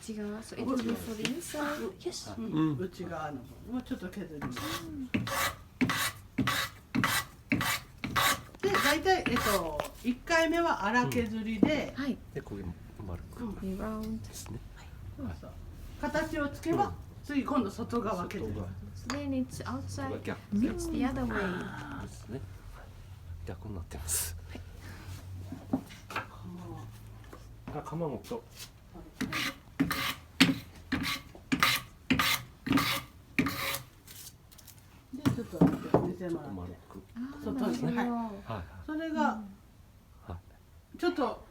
内側。So it will be for the inside. Yes. 内側の方もうちょっと削ります。で、大体1回目は粗削りで、はい。でこういう丸く Round. ですね。そうそう形をつけば、次今度外側削ります。Then it's outside. 逆 It's the other way. ですね。逆になってます。あ、鎌本。で、ちょっと見てもらって。外に、はい。それが、ちょっと。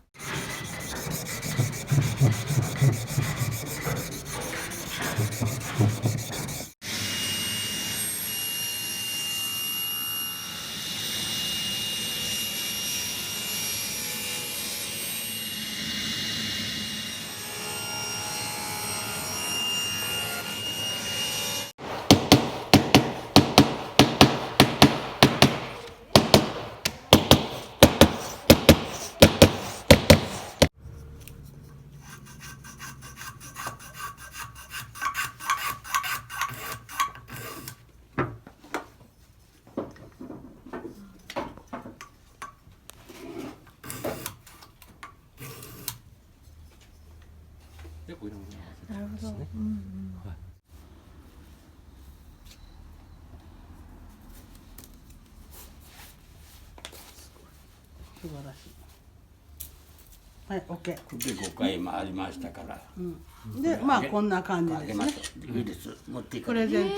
でこういうのもなるほど。はい。素晴らしい。はい、オッケー。で5回回りましたから。で、まあこんな感じですね。いいです。持っていく。プレゼント。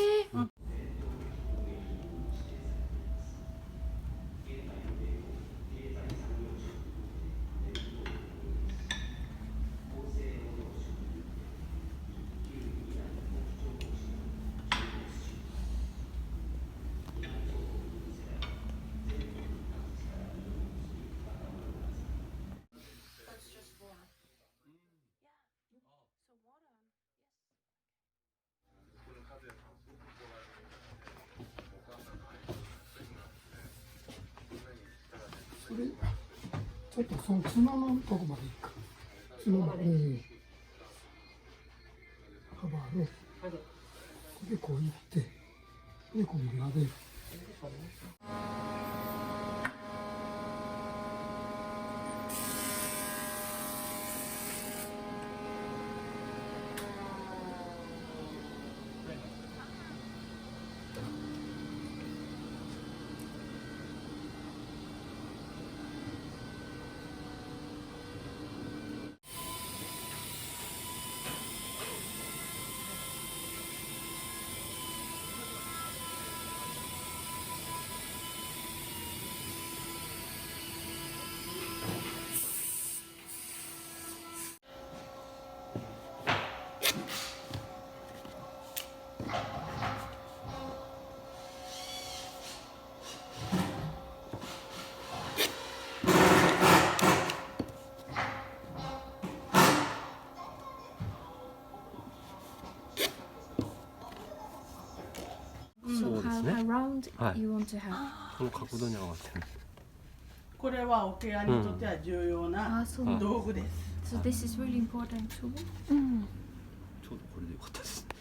ちょっとその角のとこまでいくか。角まで。幅ある。でこういって、でこうなでる。So how round you want to have? この角度に合わせる。これは桶屋にとっては重要な道具です。So this is really important too. ちょうどこれでよかったですね。